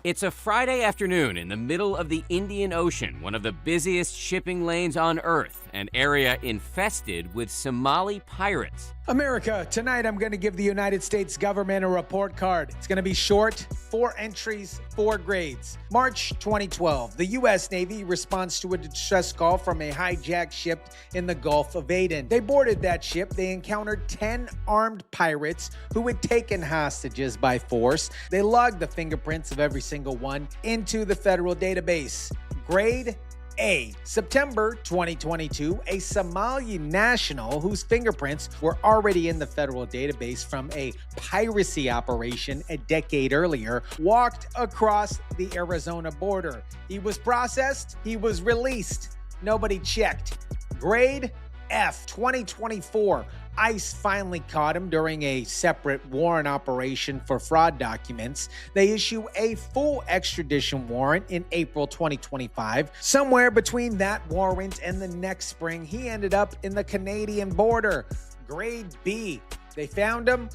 It's a Friday afternoon in the middle of the Indian Ocean, one of the busiest shipping lanes on Earth, an area infested with Somali pirates. America, tonight I'm going to give the United States government a report card. It's going to be short, 4 entries, 4 grades. March 2012, the U.S. Navy responds to a distress call from a hijacked ship in the Gulf of Aden. They boarded that ship. They encountered 10 armed pirates who had taken hostages by force. They logged the fingerprints of every single one into the federal database. Grade A. September 2022, a Somali national whose fingerprints were already in the federal database from a piracy operation a decade earlier walked across the Arizona border. He was processed, he was released. Nobody checked. Grade F. 2024. ICE finally caught him during a separate warrant operation for fraud documents. They issue a full extradition warrant in April 2025. Somewhere between that warrant and the next spring, he ended up in the Canadian border. Grade B. They found him.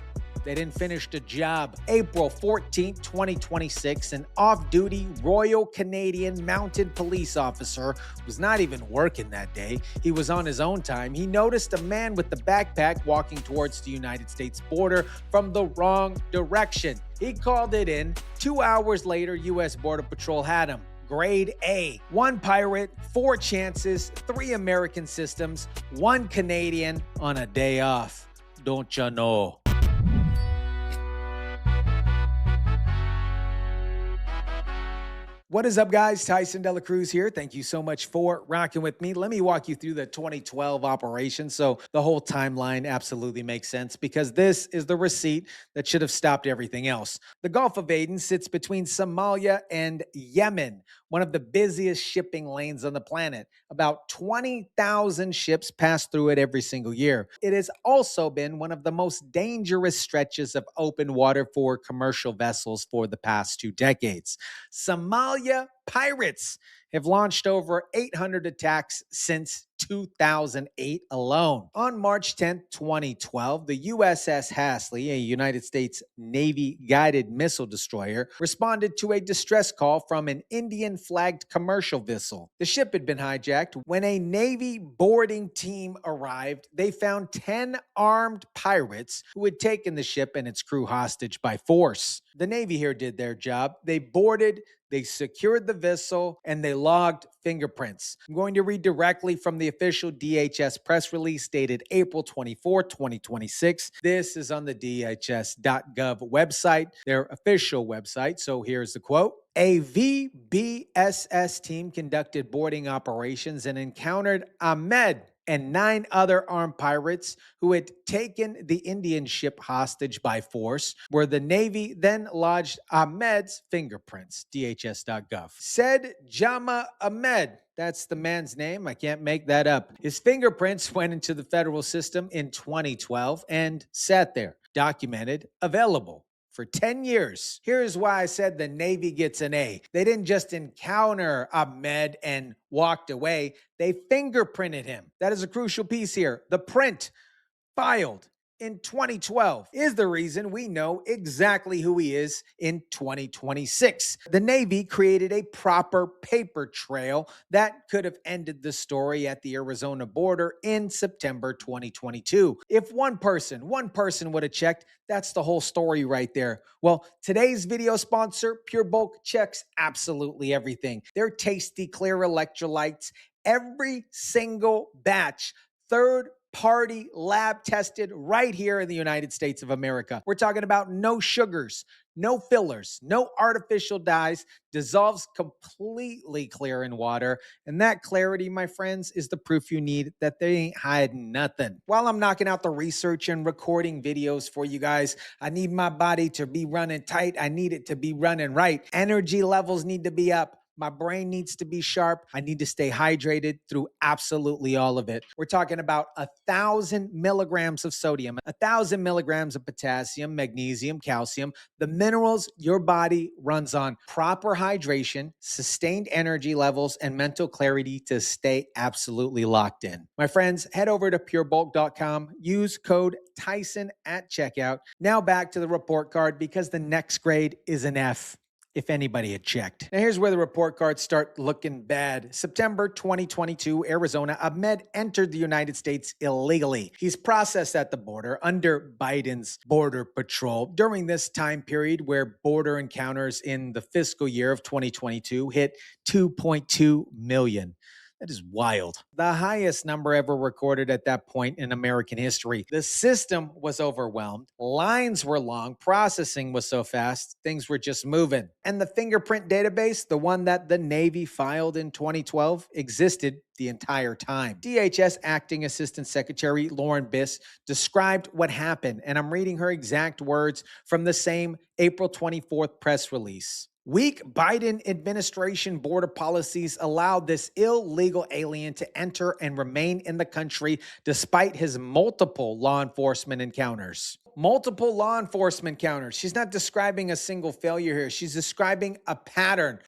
They didn't finish the job. April 14, 2026, an off-duty Royal Canadian Mounted Police officer was not even working that day. He was on his own time. He noticed a man with the backpack walking towards the United States border from the wrong direction. He called it in. 2 hours later, U.S. Border Patrol had him. Grade A. 1 pirate, 4 chances, 3 American systems, 1 Canadian on a day off. Don't ya know? What is up, guys? Tyson DeLaCruz here. Thank you so much for rocking with me. Let me walk you through the 2012 operation so the whole timeline absolutely makes sense, because this is the receipt that should have stopped everything else. The Gulf of Aden sits between Somalia and Yemen, one of the busiest shipping lanes on the planet. About 20,000 ships pass through it every single year. It has also been one of the most dangerous stretches of open water for commercial vessels for the past 2 decades. Somalia pirates have launched over 800 attacks since 2008 alone. On March 10, 2012, the USS Hasley, a United States Navy guided missile destroyer, responded to a distress call from an Indian-flagged commercial vessel. The ship had been hijacked. When a Navy boarding team arrived, they found 10 armed pirates who had taken the ship and its crew hostage by force. The Navy here did their job. They boarded, they secured the vessel, and they logged fingerprints. I'm going to read directly from the official DHS press release dated April 24, 2026. This is on the DHS.gov website, their official website. So here's the quote. A VBSS team conducted boarding operations and encountered Ahmed and 9 other armed pirates who had taken the Indian ship hostage by force, where the Navy then lodged Ahmed's fingerprints, DHS.gov. Said Jama Ahmed, that's the man's name, I can't make that up. His fingerprints went into the federal system in 2012 and sat there, documented, available for 10 years. Here's why I said the Navy gets an A. They didn't just encounter Ahmed and walked away. They fingerprinted him. That is a crucial piece here. The print filed in 2012 is the reason we know exactly who he is in 2026. The Navy created a proper paper trail that could have ended the story at the Arizona border in September 2022. If one person would have checked, that's the whole story right there. Well, today's video sponsor, Pure Bulk, checks absolutely everything. Their tasty, clear electrolytes, every single batch, third-party lab tested right here in the United States of America. We're talking about no sugars, no fillers, no artificial dyes, dissolves completely clear in water. And that clarity, my friends, is the proof you need that they ain't hiding nothing. While I'm knocking out the research and recording videos for you guys, I need my body to be running tight. I need it to be running right. Energy levels need to be up. My brain needs to be sharp. I need to stay hydrated through absolutely all of it. We're talking about 1,000 milligrams of sodium, 1,000 milligrams of potassium, magnesium, calcium, the minerals your body runs on. Proper hydration, sustained energy levels, and mental clarity to stay absolutely locked in. My friends, head over to purebulk.com. Use code Tyson at checkout. Now back to the report card, because the next grade is an F. if anybody had checked. Now, here's where the report cards start looking bad. September 2022, Arizona, Ahmed entered the United States illegally. He's processed at the border under Biden's Border Patrol. During this time period where border encounters in the fiscal year of 2022 hit 2.2 million. That is wild. The highest number ever recorded at that point in American history. The system was overwhelmed. Lines were long. Processing was so fast. Things were just moving. And the fingerprint database, the one that the Navy filed in 2012, existed the entire time. DHS Acting Assistant Secretary Lauren Biss described what happened, and I'm reading her exact words from the same April 24th press release. Weak Biden administration border policies allowed this illegal alien to enter and remain in the country despite his multiple law enforcement encounters. Multiple law enforcement encounters. She's not describing a single failure here. She's describing a pattern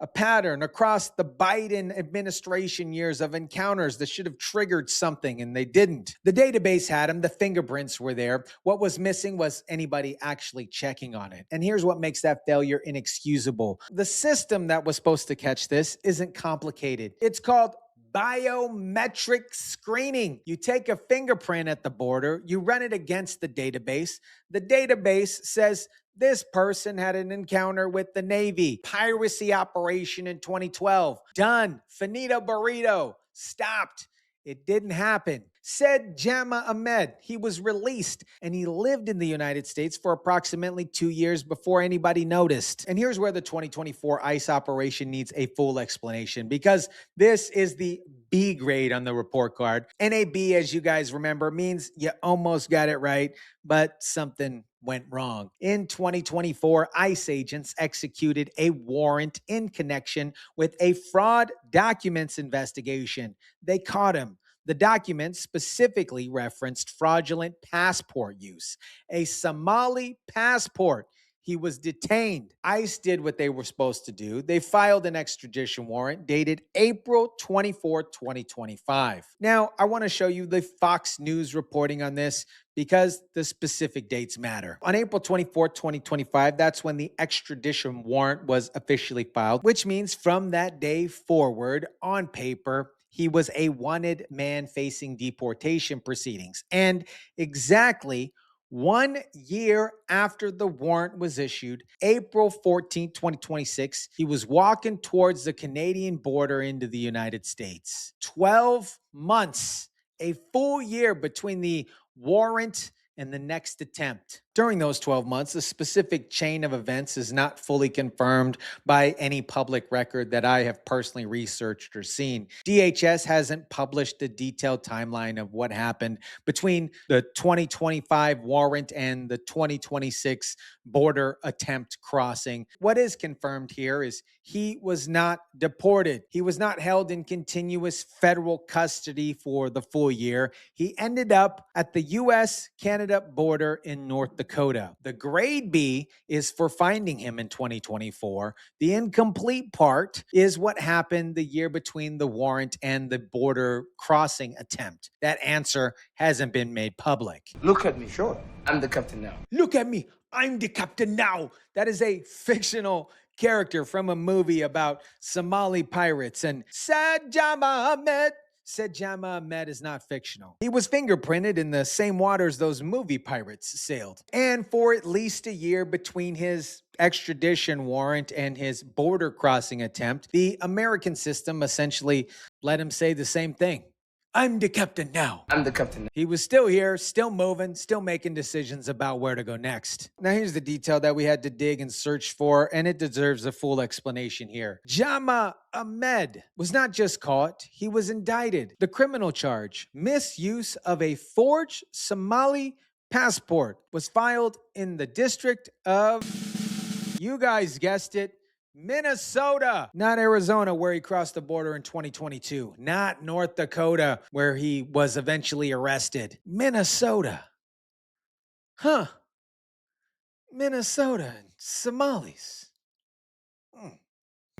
across the Biden administration years of encounters that should have triggered something, and they didn't. The database had him. The fingerprints were there. What was missing was anybody actually checking on it. And here's what makes that failure inexcusable. The system that was supposed to catch this isn't complicated. It's called biometric screening. You take a fingerprint at the border, you run it against the database. The database says this person had an encounter with the Navy. Piracy operation in 2012. Done. Finito burrito. Stopped. It didn't happen. Said Jama Ahmed. He was released and he lived in the United States for approximately 2 years before anybody noticed. And here's where the 2024 ICE operation needs a full explanation, because this is the B grade on the report card. NAB, as you guys remember, means you almost got it right, but something went wrong. In 2024, ICE agents executed a warrant in connection with a fraud documents investigation. They caught him. The document specifically referenced fraudulent passport use, a Somali passport. He was detained. ICE did what they were supposed to do. They filed an extradition warrant dated April 24, 2025. Now, I want to show you the Fox News reporting on this because the specific dates matter. On April 24, 2025, that's when the extradition warrant was officially filed, which means from that day forward, on paper, he was a wanted man facing deportation proceedings. And exactly 1 year after the warrant was issued, April 14, 2026, he was walking towards the Canadian border into the United States. 12 months, a full year between the warrant and the next attempt. During those 12 months, a specific chain of events is not fully confirmed by any public record that I have personally researched or seen. DHS hasn't published a detailed timeline of what happened between the 2025 warrant and the 2026 border attempt crossing. What is confirmed here is he was not deported. He was not held in continuous federal custody for the full year. He ended up at the U.S.-Canada border in North Dakota. The grade B is for finding him in 2024. The incomplete part is what happened the year between the warrant and the border crossing attempt. That answer hasn't been made public. Look at me. Sure. I'm the captain now. Look at me. I'm the captain now. That is a fictional character from a movie about Somali pirates. And Said Jama Ahmed. Said Jama Ahmed is not fictional. He was fingerprinted in the same waters those movie pirates sailed. And for at least a year between his extradition warrant and his border crossing attempt, the American system essentially let him say the same thing. I'm the captain now. I'm the captain now. He was still here, still moving, still making decisions about where to go next. Now, here's the detail that we had to dig and search for, and it deserves a full explanation here. Jama Ahmed was not just caught, he was indicted. The criminal charge, misuse of a forged Somali passport, was filed in the district of, you guys guessed it, Minnesota, not Arizona, where he crossed the border in 2022, not North Dakota, where he was eventually arrested. Minnesota. Huh. Minnesota and Somalis.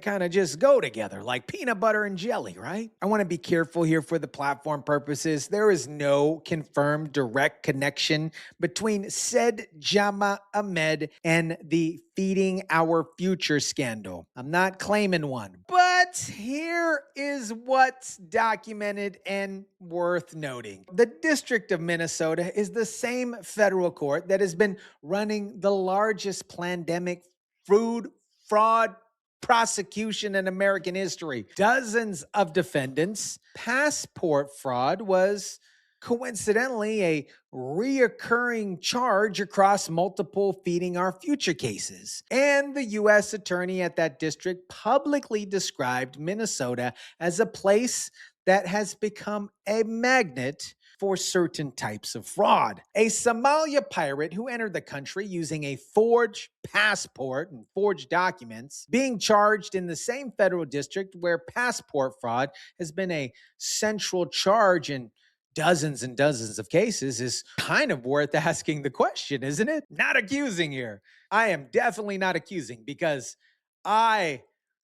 kind of just go together like peanut butter and jelly, right? I want to be careful here for the platform purposes. There is no confirmed direct connection between said Jama Ahmed and the Feeding Our Future scandal. I'm not claiming one, but here is what's documented and worth noting. The District of Minnesota is the same federal court that has been running the largest pandemic food fraud prosecution in American history. Dozens of defendants. Passport fraud was coincidentally a reoccurring charge across multiple Feeding Our Future cases. And the U.S. attorney at that district publicly described Minnesota as a place that has become a magnet for certain types of fraud. A Somalia pirate who entered the country using a forged passport and forged documents, being charged in the same federal district where passport fraud has been a central charge in dozens and dozens of cases, is kind of worth asking the question, isn't it? Not accusing here. I am definitely not accusing because I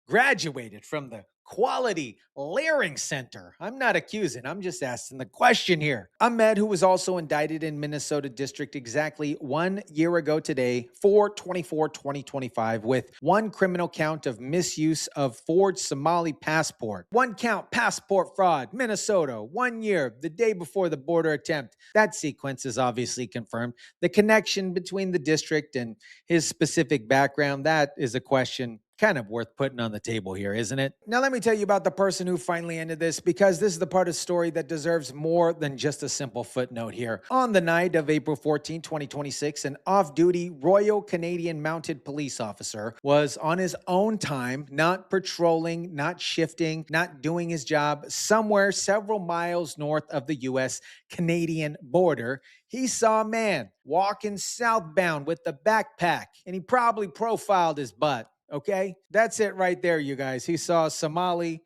graduated from the Quality Layering Center. I'm not accusing. I'm just asking the question here. Ahmed, who was also indicted in Minnesota District exactly 1 year ago today, 4/24/2025, with one criminal count of misuse of forged Somali passport. One count, passport fraud, Minnesota, 1 year, the day before the border attempt. That sequence is obviously confirmed. The connection between the district and his specific background, that is a question kind of worth putting on the table here, isn't it? Now, let me tell you about the person who finally ended this, because this is the part of the story that deserves more than just a simple footnote here. On the night of April 14, 2026, an off-duty Royal Canadian Mounted Police officer was on his own time, not patrolling, not shifting, not doing his job, somewhere several miles north of the U.S.-Canadian border. He saw a man walking southbound with the backpack, and he probably profiled his butt. Okay, that's it right there, you guys. He saw a Somali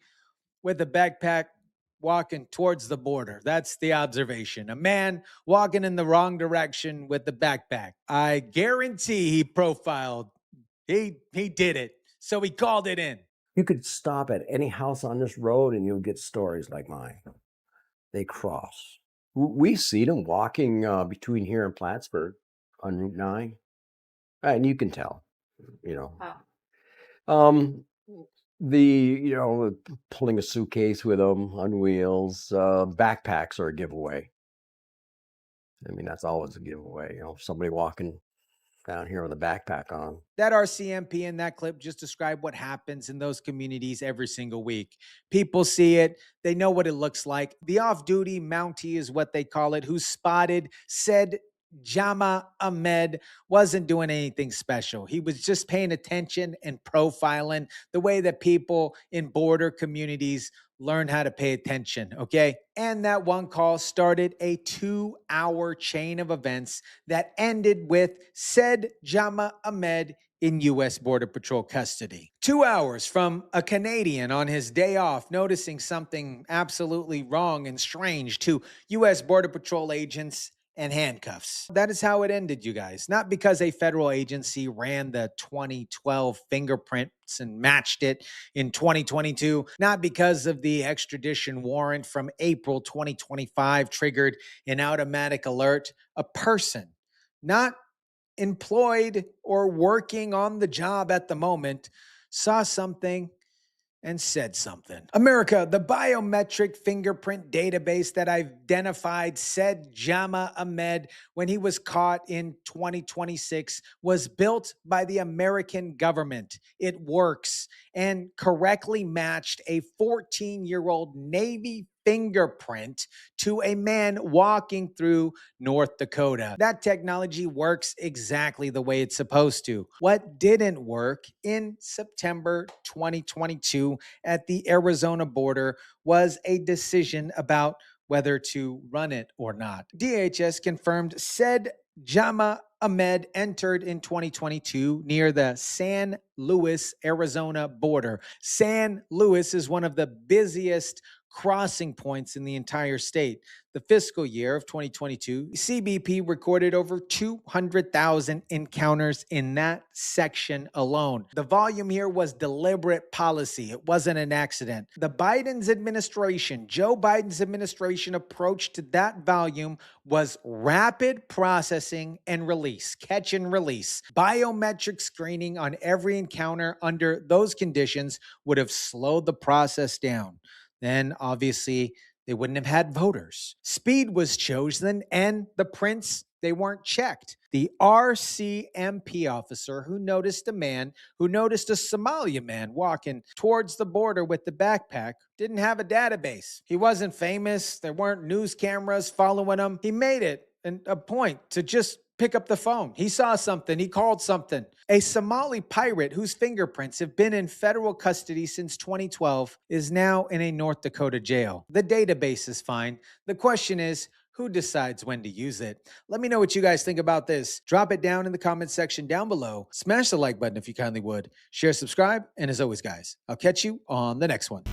with a backpack walking towards the border. That's the observation. A man walking in the wrong direction with the backpack. I guarantee he profiled. He did it. So he called it in. You could stop at any house on this road and you'll get stories like mine. They cross. We see them walking between here and Plattsburgh on Route 9. And you can tell, you know. Wow. Pulling a suitcase with them on wheels, backpacks are a giveaway. I mean, that's always a giveaway. Somebody walking down here with a backpack on. That RCMP in that clip just described what happens in those communities every single week. People see it. They know what it looks like. The off-duty Mountie is what they call it, who spotted said Jama Ahmed wasn't doing anything special. He was just paying attention and profiling the way that people in border communities learn how to pay attention, okay? And that one call started a 2-hour chain of events that ended with said Jama Ahmed in U.S. Border Patrol custody. 2 hours from a Canadian on his day off noticing something absolutely wrong and strange to U.S. Border Patrol agents and handcuffs. That is how it ended, you guys. Not because a federal agency ran the 2012 fingerprints and matched it in 2022. Not because of the extradition warrant from April 2025 triggered an automatic alert. A person not employed or working on the job at the moment saw something and said something. America, the biometric fingerprint database that identified said Jama Ahmed when he was caught in 2026 was built by the American government. It works and correctly matched a 14-year-old Navy fingerprint to a man walking through North Dakota. That technology works exactly the way it's supposed to. What didn't work in September 2022 at the Arizona border was a decision about whether to run it or not. DHS confirmed said Jama Ahmed entered in 2022 near the San Luis, Arizona border. San Luis is one of the busiest crossing points in the entire state. The fiscal year of 2022, CBP recorded over 200,000 encounters in that section alone. The volume here was deliberate policy. It wasn't an accident. Joe Biden's administration approach to that volume was rapid processing and release, catch and release. Biometric screening on every encounter under those conditions would have slowed the process down. Then obviously they wouldn't have had voters. Speed was chosen and the prints, they weren't checked. The RCMP officer who noticed a Somali man walking towards the border with the backpack didn't have a database. He wasn't famous. There weren't news cameras following him. He made it a point to just pick up the phone. He saw something. He called something. A Somali pirate whose fingerprints have been in federal custody since 2012 is now in a North Dakota jail. The database is fine. The question is, who decides when to use it? Let me know what you guys think about this. Drop it down in the comment section down below. Smash the like button if you kindly would. Share, subscribe, and as always, guys, I'll catch you on the next one.